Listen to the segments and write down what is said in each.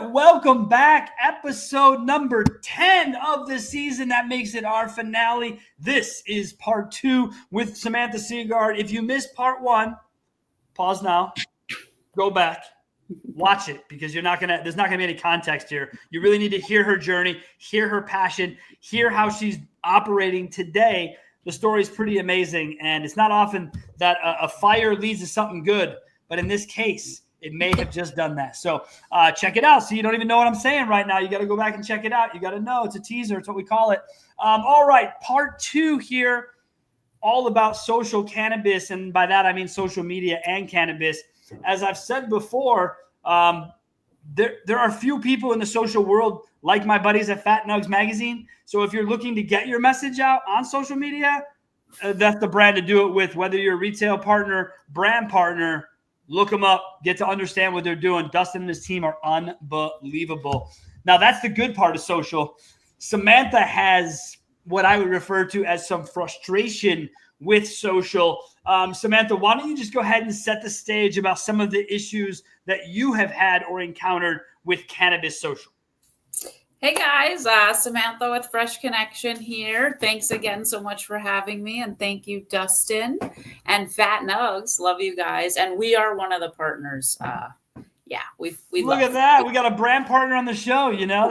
right, welcome back. Episode number 10 of the season. That makes it our finale. This is part 2 with Samantha Seagard. If you missed part 1, pause now, go back, watch it, because there's not gonna be any context here. You really need to hear her journey, hear her passion, hear how she's operating today. The story is pretty amazing, and it's not often that a fire leads to something good, but in this case, it may have just done that. So check it out. So you don't even know what I'm saying right now. You got to go back and check it out. You got to know. It's a teaser. It's what we call it. All right. Part 2 here, all about social cannabis. And by that, I mean social media and cannabis. As I've said before, there are few people in the social world like my buddies at Fat Nugs Magazine. So if you're looking to get your message out on social media, that's the brand to do it with. Whether you're a retail partner, brand partner, look them up, get to understand what they're doing. Dustin and his team are unbelievable. Now, that's the good part of social. Samantha has what I would refer to as some frustration with social. Samantha, why don't you just go ahead and set the stage about some of the issues that you have had or encountered with cannabis social? Hey guys, Samantha with Fresh Connection here. Thanks again so much for having me, and thank you, Dustin and Fat Nugs. Love you guys, and we are one of the partners. We look at that. We got a brand partner on the show. You know,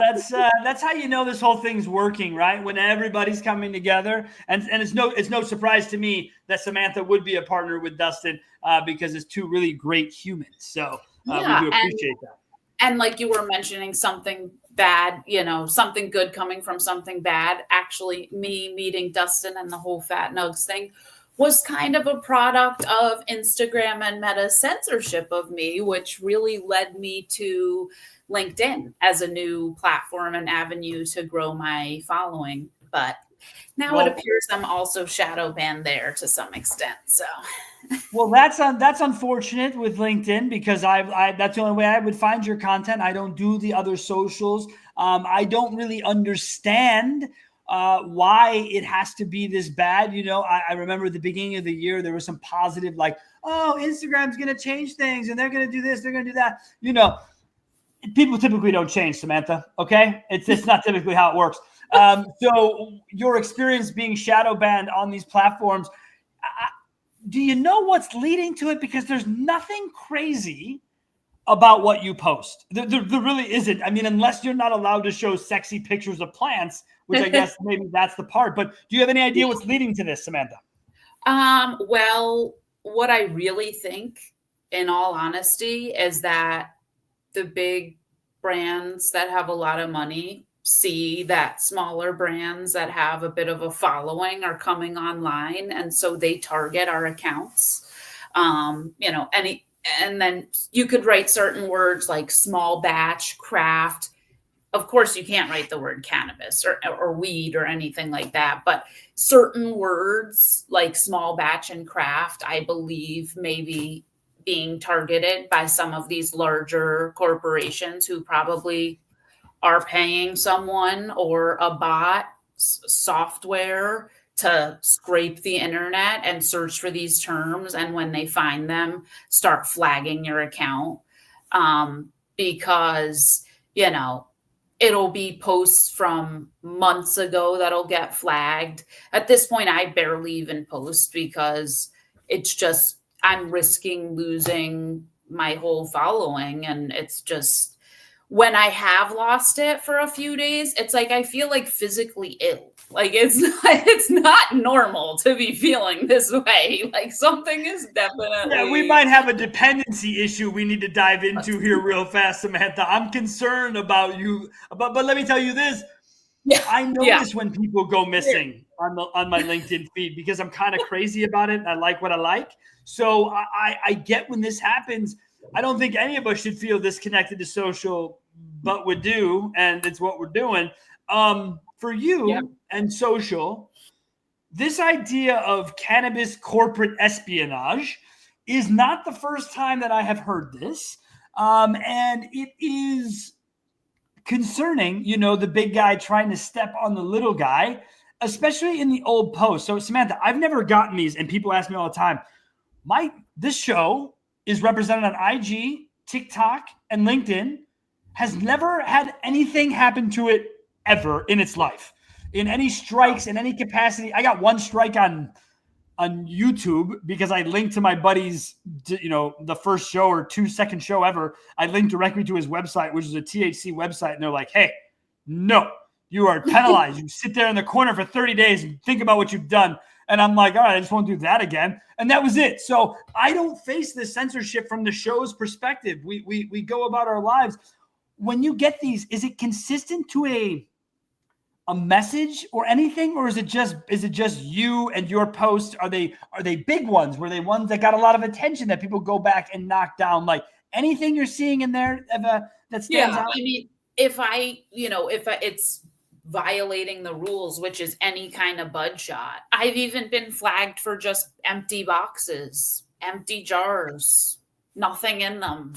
that's how you know this whole thing's working, right? When everybody's coming together, and it's no surprise to me that Samantha would be a partner with Dustin because it's two really great humans. So we do appreciate that. And like you were mentioning, something bad, something good coming from something bad. Actually, me meeting Dustin and the whole Fat Nugs thing was kind of a product of Instagram and Meta's censorship of me, which really led me to LinkedIn as a new platform and avenue to grow my following. But now it appears I'm also shadow banned there to some extent. So, well, that's unfortunate with LinkedIn, because that's the only way I would find your content. I don't do the other socials. I don't really understand why it has to be this bad. I remember at the beginning of the year, there was some positive, like, oh, Instagram's going to change things and they're going to do this, they're going to do that. People typically don't change, Samantha. Okay. It's not typically how it works. So your experience being shadow banned on these platforms, do you know what's leading to it? Because there's nothing crazy about what you post. There really isn't. I mean, unless you're not allowed to show sexy pictures of plants, which I guess maybe that's the part. But do you have any idea what's leading to this, Samantha? Well, what I really think, in all honesty, is that the big brands that have a lot of money see that smaller brands that have a bit of a following are coming online, and so they target our accounts. And then you could write certain words like small batch, craft. Of course, you can't write the word cannabis or weed or anything like that, but certain words like small batch and craft, I believe, maybe being targeted by some of these larger corporations who probably are paying someone or a bot software to scrape the internet and search for these terms. And when they find them, start flagging your account because, it'll be posts from months ago that'll get flagged. At this point, I barely even post because it's just, I'm risking losing my whole following. And it's just, when I have lost it for a few days, it's like I feel like physically ill. Like it's not normal to be feeling this way. Like something is definitely. Yeah, we might have a dependency issue we need to dive into here real fast, Samantha. I'm concerned about you, but let me tell you this. Yeah, I notice when people go missing on my LinkedIn feed because I'm kind of crazy about it. I like what I like. So I get when this happens. I don't think any of us should feel disconnected to social, but we do, and it's what we're doing. For you and social, this idea of cannabis corporate espionage is not the first time that I have heard this. And it is concerning, the big guy trying to step on the little guy, especially in the old post. So, Samantha, I've never gotten these, and people ask me all the time, this show is represented on IG, TikTok, and LinkedIn. has never had anything happen to it ever in its life. In any strikes, in any capacity. I got one strike on YouTube because I linked to my buddy's, the first show or second show ever. I linked directly to his website, which is a THC website. And they're like, hey, no, you are penalized. You sit there in the corner for 30 days and think about what you've done. And I'm like, all right, I just won't do that again. And that was it. So I don't face this censorship from the show's perspective. We go about our lives. When you get these, is it consistent to a message or anything, or is it just you and your posts? Are they big ones? Were they ones that got a lot of attention that people go back and knock down? Like anything you're seeing in there that stands out? I mean, if it's violating the rules, which is any kind of bud shot. I've even been flagged for just empty boxes, empty jars, nothing in them.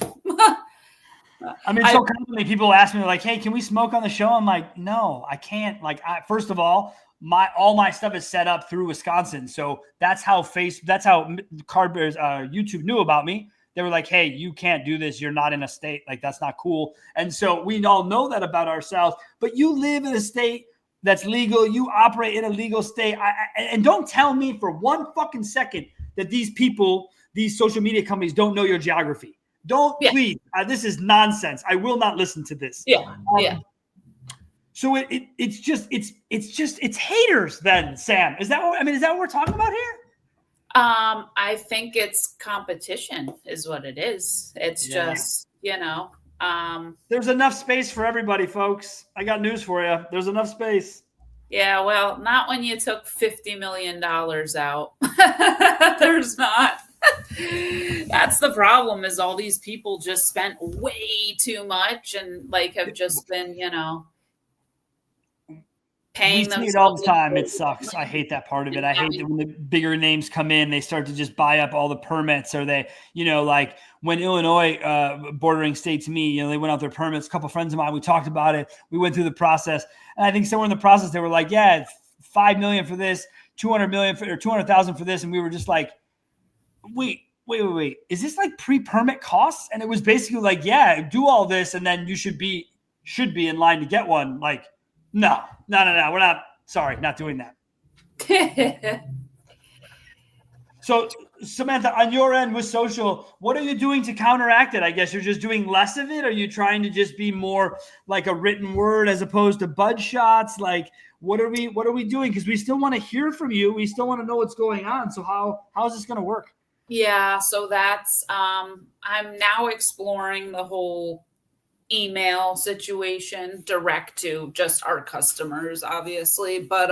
I mean, so commonly people ask me like, hey, can we smoke on the show? I'm like, no, I can't. Like, first of all my stuff is set up through Wisconsin. So that's how CannaBiz, YouTube knew about me. They were like, hey, you can't do this. You're not in a state. Like, that's not cool. And so we all know that about ourselves. But you live in a state that's legal. You operate in a legal state. And don't tell me for one fucking second that these people, these social media companies don't know your geography. Please. This is nonsense. I will not listen to this. So it's haters then, Sam. Is that what we're talking about here? I think it's competition is what it is. It's just, there's enough space for everybody, folks. I got news for you. There's enough space. Yeah, well, not when you took $50 million out. There's not. That's the problem, is all these people just spent way too much and have just been, paying them. We see it all the time. It sucks. I hate that part of it. I hate when the bigger names come in, they start to just buy up all the permits, or they, like when Illinois, bordering state to me, they went out their permits. A couple of friends of mine, we talked about it. We went through the process, and I think somewhere in the process they were like, yeah, $5 million for this, 200 million for, or 200,000 for this, and we were just like, wait, is this like pre-permit costs? And it was basically like, yeah, do all this, and then you should be in line to get one. Like, no, we're not. Sorry, not doing that. So, Samantha, on your end with social, what are you doing to counteract it? I guess you're just doing less of it. Are you trying to just be more like a written word as opposed to bud shots? Like, what are we doing? Because we still want to hear from you. We still want to know what's going on. So how is this going to work? Yeah, so that's I'm now exploring the whole email situation direct to just our customers, obviously, but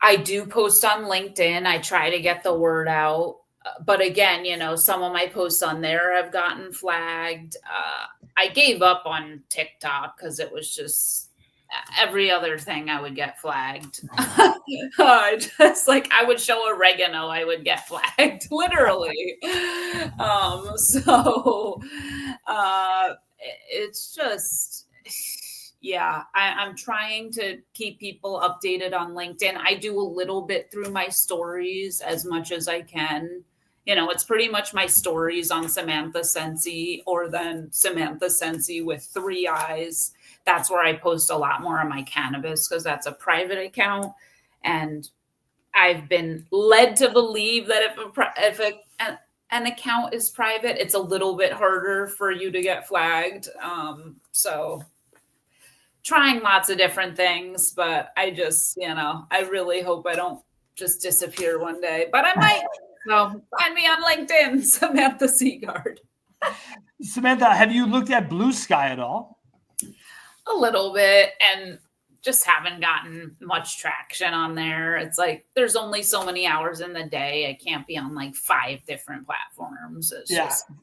I do post on LinkedIn. I try to get the word out, but again, some of my posts on there have gotten flagged. I gave up on TikTok because it was just every other thing I would get flagged. Just like I would show oregano, I would get flagged, literally. It's just, I'm trying to keep people updated on LinkedIn. I do a little bit through my stories as much as I can. It's pretty much my stories on Samantha Sensi, or then Samantha Sensi with 3 eyes. That's where I post a lot more on my CannaBiz, because that's a private account. And I've been led to believe that if an account is private, it's a little bit harder for you to get flagged. So trying lots of different things, but I just, I really hope I don't just disappear one day, but I might. So find me on LinkedIn, Samantha Seagard. Samantha, have you looked at Blue Sky at all? A little bit, and just haven't gotten much traction on there. It's like there's only so many hours in the day. I can't be on like 5 different platforms.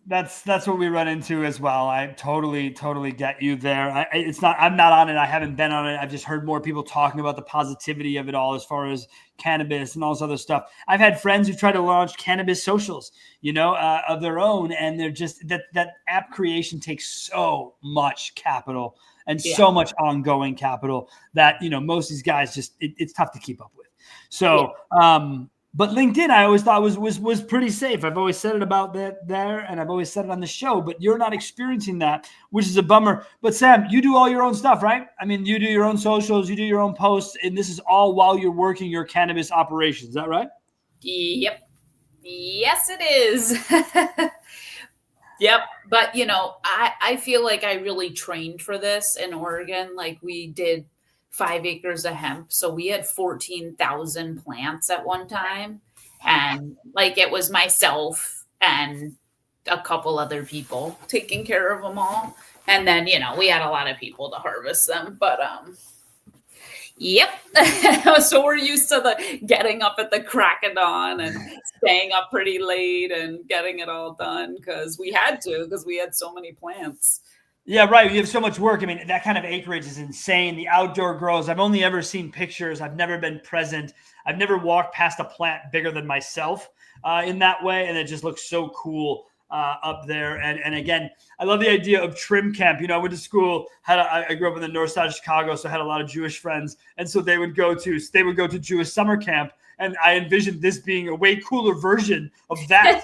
That's what we run into as well. I totally get you there. I'm not on it. I haven't been on it. I've just heard more people talking about the positivity of it all as far as cannabis and all this other stuff. I've had friends who try to launch cannabis socials, of their own, and they're just that app creation takes so much capital and so much ongoing capital that, most of these guys just, it's tough to keep up with. So, But LinkedIn, I always thought was pretty safe. I've always said it about that there, and I've always said it on the show. But you're not experiencing that, which is a bummer. But Sam, you do all your own stuff, right? I mean, you do your own socials, you do your own posts, and this is all while you're working your cannabis operations. Is that right? Yep. Yes, it is. Yep. But, I feel like I really trained for this in Oregon. Like we did 5 acres of hemp. So we had 14,000 plants at one time. And like it was myself and a couple other people taking care of them all. And then, we had a lot of people to harvest them. But yep. So we're used to the getting up at the crack of dawn and staying up pretty late and getting it all done because we had so many plants. Yeah, right. You have so much work. I mean, that kind of acreage is insane. The outdoor grows. I've only ever seen pictures. I've never been present. I've never walked past a plant bigger than myself in that way. And it just looks so cool up there. And again, I love the idea of trim camp. I went to school, I grew up in the north side of Chicago, so I had a lot of Jewish friends. And so they would go to Jewish summer camp. And I envisioned this being a way cooler version of that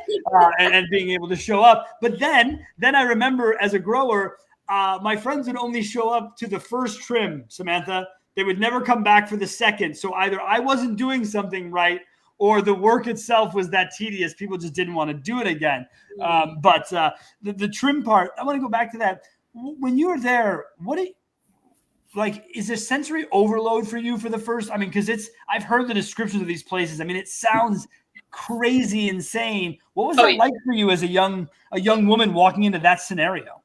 and being able to show up. But then I remember as a grower, my friends would only show up to the first trim, Samantha. They would never come back for the second. So either I wasn't doing something right or the work itself was that tedious. People just didn't want to do it again. But the trim part, I want to go back to that. When you were there, is there sensory overload for you for the first? I mean, because I've heard the descriptions of these places. I mean, it sounds crazy insane. What was that like for you as a young woman walking into that scenario?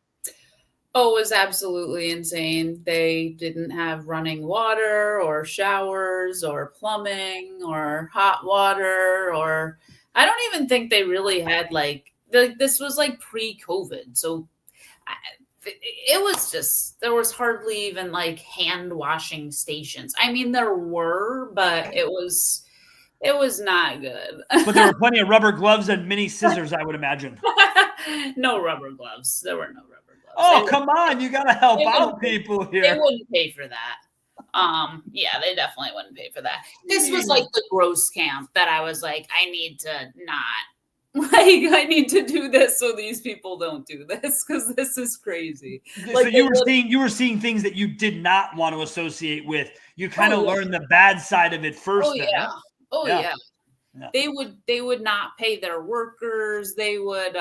Oh, it was absolutely insane. They didn't have running water or showers or plumbing or hot water, or I don't even think they really had this was like pre-COVID. So it was just, there was hardly even like hand washing stations. I mean, there were, but it was not good. But there were plenty of rubber gloves and mini scissors, I would imagine. No rubber gloves. There were no rubber gloves. Oh, come on. You got to help out people here. They wouldn't pay for that. Yeah, they definitely wouldn't pay for that. This was like the gross camp that I was like, I need to do this so these people don't do this because this is crazy. So you were seeing things that you did not want to associate with. You kind of learned the bad side of it first. Yeah. They would not pay their workers. They would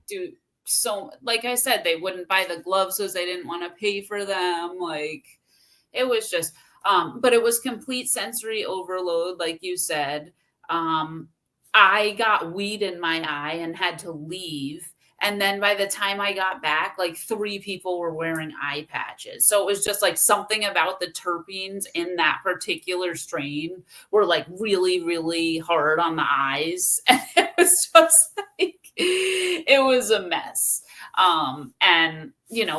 do so, like I said, they wouldn't buy the gloves because they didn't want to pay for them. Like it was just, but it was complete sensory overload, like you said. I got weed in my eye and had to leave. And then by the time I got back, like 3 people were wearing eye patches. So it was just like something about the terpenes in that particular strain were like really, really hard on the eyes. And it was just like, it was a mess. And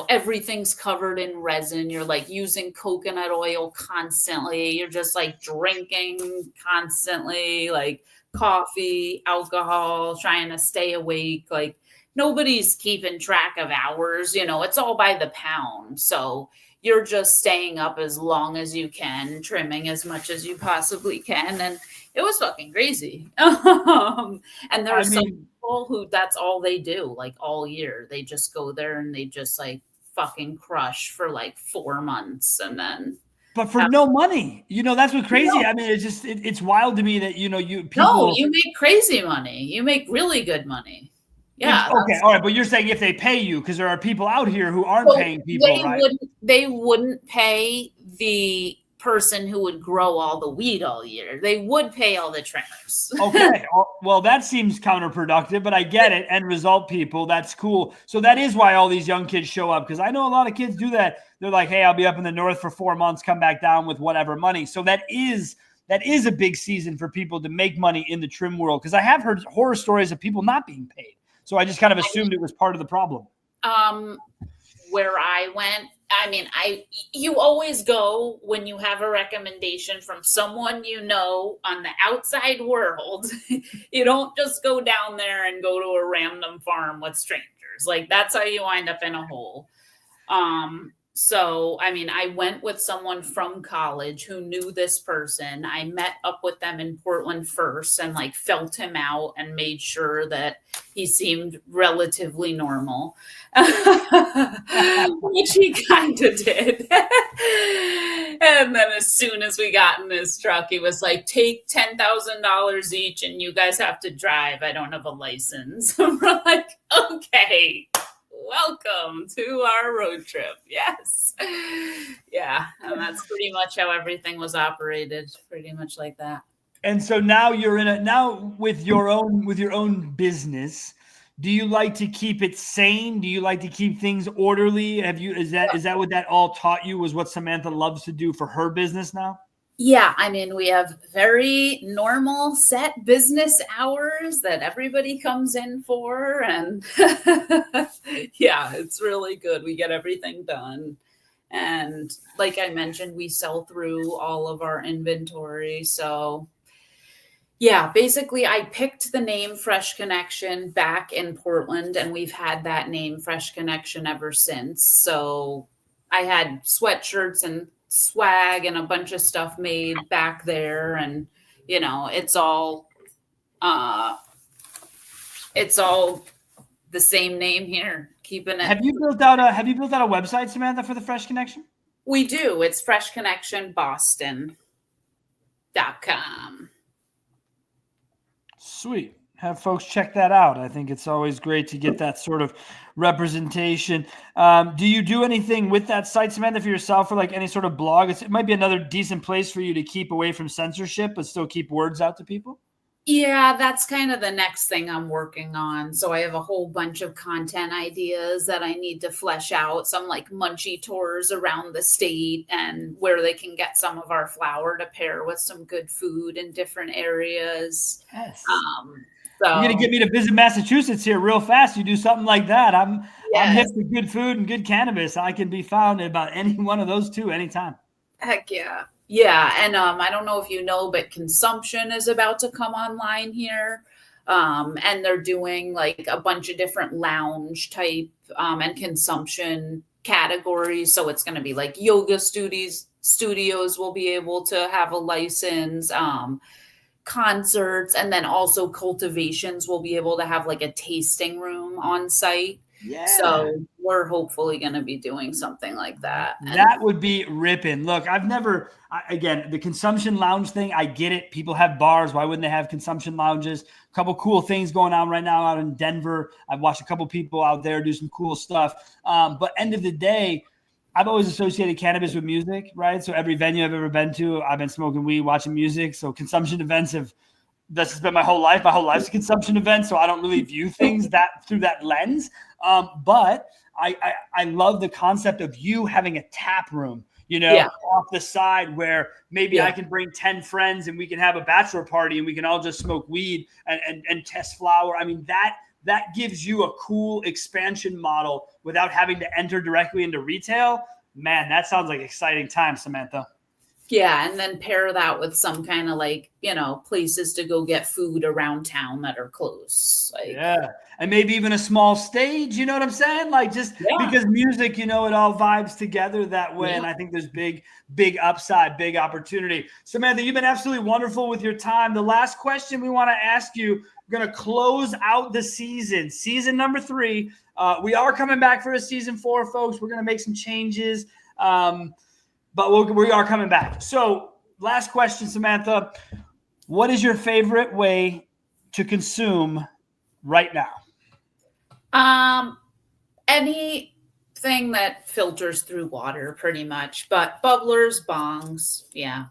everything's covered in resin. You're like using coconut oil constantly. You're just like drinking constantly, like coffee, alcohol, trying to stay awake. Like nobody's keeping track of hours, it's all by the pound. So you're just staying up as long as you can, trimming as much as you possibly can. And it was fucking crazy. And there are some people who that's all they do, like all year. They just go there and they just like fucking crush for like 4 months and then. But for no money, that's what's crazy. No. I mean, it's wild to me that, No, you make crazy money. You make really good money. Yeah. Okay. All right. But you're saying if they pay you, because there are people out here who aren't paying people, right? They wouldn't pay the person who would grow all the weed all year. They would pay all the trimmers. Okay. Well, that seems counterproductive, but I get it. End result, people. That's cool. So that is why all these young kids show up, because I know a lot of kids do that. They're like, hey, I'll be up in the north for 4 months, come back down with whatever money. So that is a big season for people to make money in the trim world, because I have heard horror stories of people not being paid. So I just kind of assumed it was part of the problem. Where I went, you always go when you have a recommendation from someone on the outside world. You don't just go down there and go to a random farm with strangers. Like that's how you wind up in a hole. So, I mean, I went with someone from college who knew this person. I met up with them in Portland first and like felt him out and made sure that he seemed relatively normal, which he kind of did. And then as soon as we got in his truck, he was like, take $10,000 each and you guys have to drive. I don't have a license. We're like, okay. Welcome to our road trip. Yes. Yeah. And that's pretty much how everything was operated, pretty much like that. And so now you're now with your own business. Do you like to keep it sane? Do you like to keep things orderly? Is that what that all taught you, was what Samantha loves to do for her business now? Yeah, I mean, we have very normal set business hours that everybody comes in for. And yeah, it's really good. We get everything done. And like I mentioned, we sell through all of our inventory. So yeah, basically, I picked the name Fresh Connection back in Portland, and we've had that name Fresh Connection ever since. So I had sweatshirts and swag and a bunch of stuff made back there, and you know, it's all the same name here. Keeping it. Have you built out a website, Samantha, for the Fresh Connection? We do. It's freshconnectionboston.com. Sweet. Have folks check that out. I think it's always great to get that sort of representation. Do you do anything with that site, Samantha, for yourself, or like any sort of blog? It might be another decent place for you to keep away from censorship, but still keep words out to people. Yeah, that's kind of the next thing I'm working on. So I have a whole bunch of content ideas that I need to flesh out. Some like munchie tours around the state and where they can get some of our flour to pair with some good food in different areas. Yes. So you're gonna get me to visit Massachusetts here real fast. You do something like that. I'm hip to good food and good cannabis. I can be found at about any one of those two anytime. Heck yeah. Yeah. And I don't know if you know, but consumption is about to come online here. And they're doing like a bunch of different lounge type and consumption categories. So it's going to be like yoga studios will be able to have a license, concerts, and then also cultivations will be able to have like a tasting room on site. Yeah. So we're hopefully going to be doing something like that. That would be ripping. Look, again, the consumption lounge thing, I get it. People have bars. Why wouldn't they have consumption lounges? A couple cool things going on right now out in Denver. I've watched a couple people out there do some cool stuff. But end of the day, I've always associated cannabis with music, right? So every venue I've ever been to, I've been smoking weed, watching music. So consumption events this has been my whole life. My whole life's a consumption event. So I don't really view things through that lens. But I love the concept of you having a tap room, off the side where maybe I can bring 10 friends and we can have a bachelor party and we can all just smoke weed and test flower. I mean, that gives you a cool expansion model without having to enter directly into retail. Man, that sounds like exciting times, Samantha. Yeah, and then pair that with some kind of like, places to go get food around town that are close. Yeah, and maybe even a small stage, you know what I'm saying? Like because music, it all vibes together that way. Yeah. And I think there's big upside, big opportunity. Samantha, you've been absolutely wonderful with your time. The last question we want to ask you, we're going to close out the season number 3. We are coming back for a season 4, folks. We're going to make some changes. But we are coming back. So last question, Samantha. What is your favorite way to consume right now? Anything that filters through water, pretty much. But bubblers, bongs, yeah.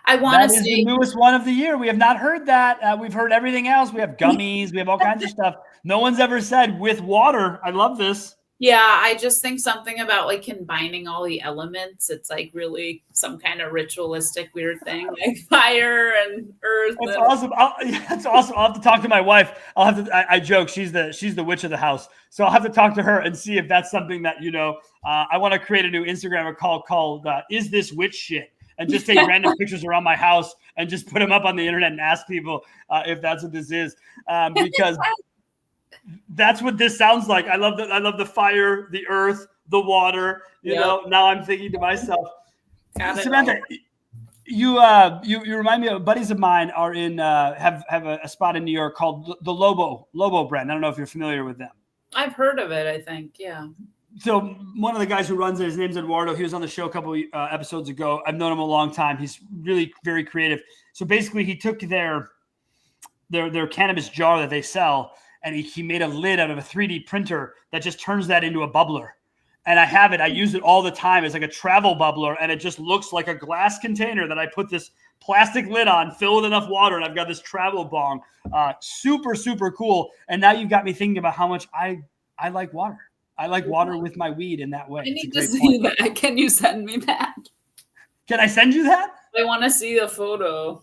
That is the newest one of the year. We have not heard that. We've heard everything else. We have gummies. We have all kinds of stuff. No one's ever said with water. I love this. Yeah, I just think something about like combining all the elements. It's like really some kind of ritualistic weird thing, like fire and earth. That's awesome. That's awesome. I'll have to talk to my wife. I joke. She's the witch of the house. So I'll have to talk to her and see if that's something that, I want to create a new Instagram account called Is This Witch Shit? And just take random pictures around my house and just put them up on the internet and ask people if that's what this is. Because that's what this sounds like. I love the fire, the earth, the water. You know, now I'm thinking to myself, Samantha, you remind me of buddies of mine are in have a spot in New York called the Lobo brand. I don't know if you're familiar with them. I've heard of it, I think. Yeah. So one of the guys who runs it, his name's Eduardo. He was on the show a couple episodes ago. I've known him a long time. He's really very creative. So basically, he took their cannabis jar that they sell, and he made a lid out of a 3D printer that just turns that into a bubbler. And I have it. I use it all the time. It's like a travel bubbler, and it just looks like a glass container that I put this plastic lid on, fill with enough water, and I've got this travel bong. Super, super cool. And now you've got me thinking about how much I like water. I like water with my weed in that way. I need to see that. Can you send me that? Can I send you that? I want to see the photo.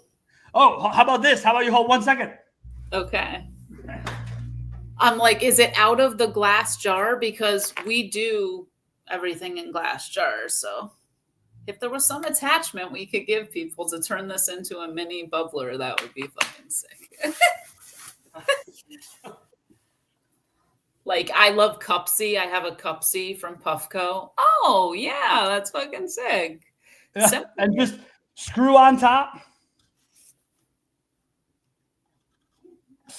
Oh, how about this? How about you hold 1 second? Okay. I'm like, is it out of the glass jar? Because we do everything in glass jars. So if there was some attachment we could give people to turn this into a mini bubbler, that would be fucking sick. Like, I love Cupsy. I have a Cupsy from Puffco. Oh, yeah, that's fucking sick. Yeah, and just screw on top.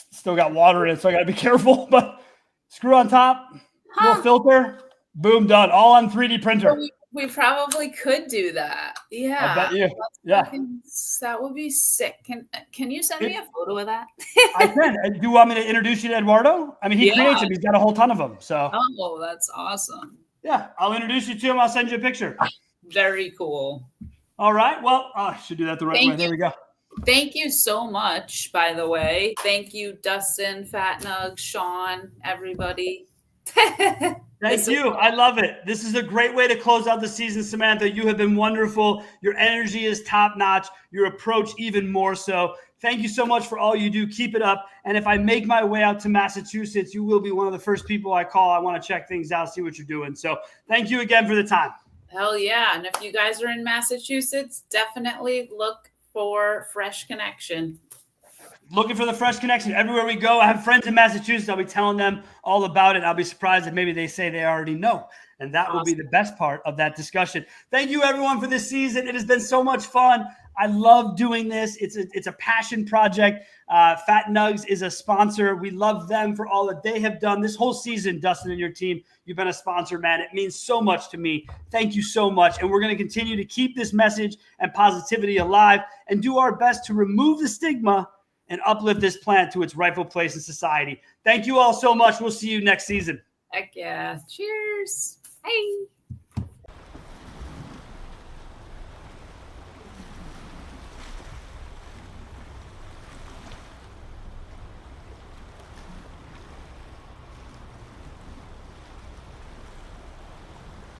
Still got water in it, so I got to be careful. But screw on top, little filter, boom, done. All on 3D printer. Well, we probably could do that. Yeah. I bet you. Yeah. That would be sick. Can you send me a photo of that? I can. Do you want me to introduce you to Eduardo? I mean, he creates them. He's got a whole ton of them. So. Oh, that's awesome. Yeah, I'll introduce you to him. I'll send you a picture. Very cool. All right. Well, I should do that the right way. There we go. Thank you so much, by the way. Thank you, Dustin, Fat Nug, Sean, everybody. Thank you. I love it. This is a great way to close out the season, Samantha. You have been wonderful. Your energy is top notch. Your approach even more so. Thank you so much for all you do. Keep it up. And if I make my way out to Massachusetts, you will be one of the first people I call. I want to check things out, see what you're doing. So thank you again for the time. Hell yeah. And if you guys are in Massachusetts, definitely look for Fresh Connection. Looking for the Fresh Connection everywhere we go. I have friends in Massachusetts. I'll be telling them all about it. I'll be surprised if maybe they say they already know. And that will be the best part of that discussion. Thank you, everyone, for this season. It has been so much fun. I love doing this. It's a passion project. Fat Nugs is a sponsor. We love them for all that they have done this whole season. Dustin and your team, you've been a sponsor, man. It means so much to me. Thank you so much. And we're going to continue to keep this message and positivity alive and do our best to remove the stigma and uplift this plant to its rightful place in society. Thank you all so much. We'll see you next season. Heck yeah. Cheers. Hey.